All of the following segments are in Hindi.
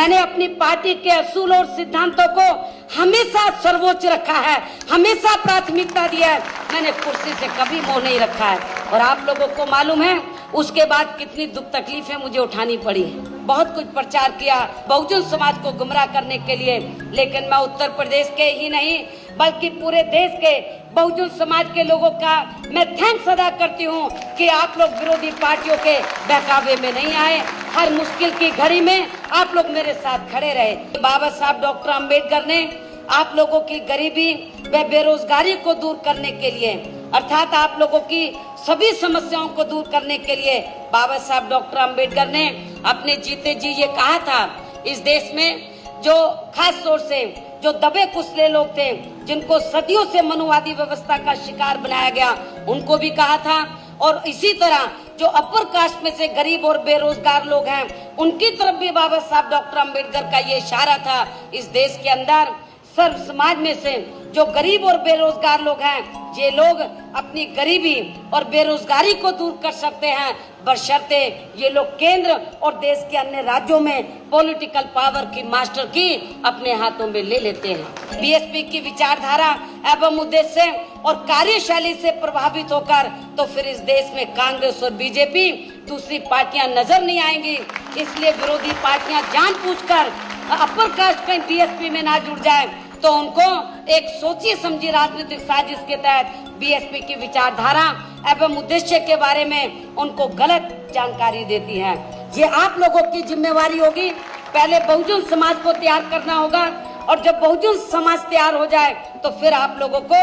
मैंने अपनी पार्टी के असूल और सिद्धांतों को हमेशा सर्वोच्च रखा है, हमेशा प्राथमिकता दिया है। मैंने कुर्सी से कभी मोह नहीं रखा है। और आप लोगों को मालूम है उसके बाद कितनी दुख तकलीफें मुझे उठानी पड़ी। बहुत कुछ प्रचार किया बहुजन समाज को गुमराह करने के लिए, लेकिन मैं उत्तर प्रदेश के ही नहीं बल्कि पूरे देश के बहुजन समाज के लोगों का मैं थैंक्स अदा करती हूँ कि आप लोग विरोधी पार्टियों के बहकावे में नहीं आए। हर मुश्किल की घड़ी में आप लोग मेरे साथ खड़े रहे। बाबा साहब डॉक्टर अम्बेडकर ने आप लोगों की गरीबी व बेरोजगारी को दूर करने के लिए, अर्थात आप लोगों की सभी समस्याओं को दूर करने के लिए बाबा साहब डॉक्टर अम्बेडकर ने अपने जीते जी ये कहा था, इस देश में जो खास तौर से जो दबे कुचले लोग थे, जिनको सदियों से मनुवादी व्यवस्था का शिकार बनाया गया, उनको भी कहा था। और इसी तरह जो अपर कास्ट में से गरीब और बेरोजगार लोग हैं, उनकी तरफ भी बाबा साहब डॉक्टर अम्बेडकर का ये इशारा था। इस देश के अंदर सर्व समाज में से जो गरीब और बेरोजगार लोग हैं, ये लोग अपनी गरीबी और बेरोजगारी को दूर कर सकते हैं, बशर्ते ये लोग केंद्र और देश के अन्य राज्यों में पॉलिटिकल पावर की मास्टर की अपने हाथों में ले लेते हैं। बीएसपी की विचारधारा एवं उद्देश्य और कार्यशैली से प्रभावित होकर तो फिर इस देश में कांग्रेस और बीजेपी दूसरी पार्टियां नजर नहीं आएंगी। इसलिए विरोधी पार्टियां जानबूझकर अपर कास्ट कहीं बीएसपी में ना जुड़ जाए तो उनको एक सोची समझी राजनीतिक साजिश के तहत बीएसपी की विचारधारा एवं उद्देश्य के बारे में उनको गलत जानकारी देती है। ये आप लोगों की जिम्मेवारी होगी। पहले बहुजन समाज को तैयार करना होगा और जब बहुजन समाज तैयार हो जाए तो फिर आप लोगों को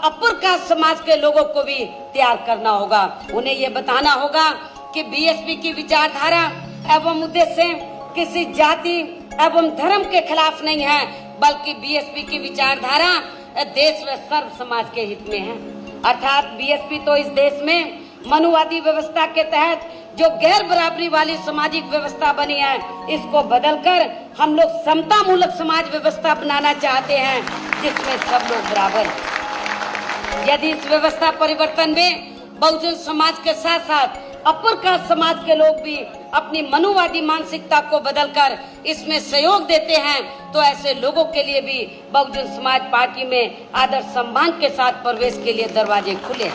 अपर कास्ट समाज के लोगों को भी तैयार करना होगा। उन्हें ये बताना होगा कि बीएसपी की विचारधारा एवं उद्देश्य किसी जाति एवं धर्म के खिलाफ नहीं है, बल्कि बीएसपी की विचारधारा देश व सर्व समाज के हित में है। अर्थात बीएसपी तो इस देश में मनुवादी व्यवस्था के तहत जो गैर बराबरी वाली सामाजिक व्यवस्था बनी है, इसको बदलकर हम लोग समता मूलक समाज व्यवस्था बनाना चाहते हैं, जिसमें सब लोग बराबर हैं। यदि इस व्यवस्था परिवर्तन में बहुजन समाज के साथ साथ अपर कास्ट समाज के लोग भी अपनी मनुवादी मानसिकता को बदलकर इसमें सहयोग देते हैं, तो ऐसे लोगों के लिए भी बहुजन समाज पार्टी में आदर सम्मान के साथ प्रवेश के लिए दरवाजे खुले।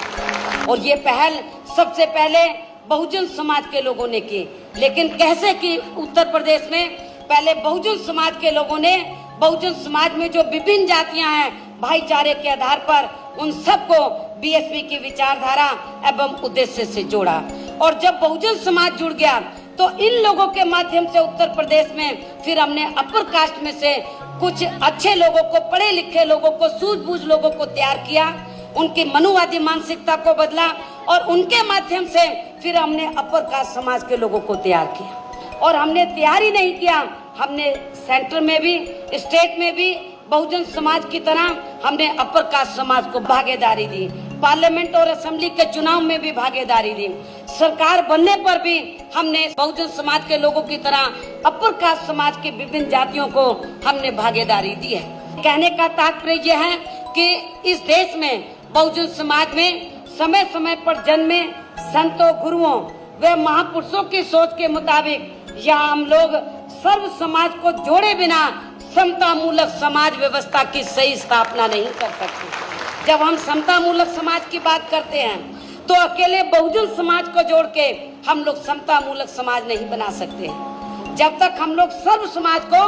और ये पहल सबसे पहले बहुजन समाज के लोगों ने की। लेकिन कैसे की? उत्तर प्रदेश में पहले बहुजन समाज के लोगों ने बहुजन समाज में जो विभिन्न जातियां हैं, भाईचारे के आधार पर उन सबको बीएसपी की विचारधारा एवं उद्देश्य से जोड़ा। और जब बहुजन समाज जुड़ गया तो इन लोगों के माध्यम से उत्तर प्रदेश में फिर हमने अपर कास्ट में से कुछ अच्छे लोगों को, पढ़े लिखे लोगों को, सूझबूझ लोगों को तैयार किया, उनकी मनुवादी मानसिकता को बदला और उनके माध्यम से फिर हमने अपर कास्ट समाज के लोगों को तैयार किया। और हमने तैयार ही नहीं किया, हमने सेंटर में भी, स्टेट में भी बहुजन समाज की तरह हमने अपर कास्ट समाज को भागीदारी दी। पार्लियामेंट और असेंबली के चुनाव में भी भागीदारी दी। सरकार बनने पर भी हमने बहुजन समाज के लोगों की तरह अपर कास्ट समाज की विभिन्न जातियों को हमने भागीदारी दी है। कहने का तात्पर्य यह है कि इस देश में बहुजन समाज में समय समय पर जन्मे संतों, गुरुओं व महापुरुषों की सोच के मुताबिक यहाँ हम लोग सर्व समाज को जोड़े बिना समता मूलक समाज व्यवस्था की सही स्थापना नहीं कर सकते। जब हम समता मूलक समाज की बात करते हैं तो अकेले बहुजन समाज को जोड़ के हम लोग समता मूलक समाज नहीं बना सकते जब तक हम लोग सर्व समाज को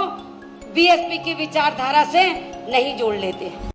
बीएसपी की विचारधारा से नहीं जोड़ लेते।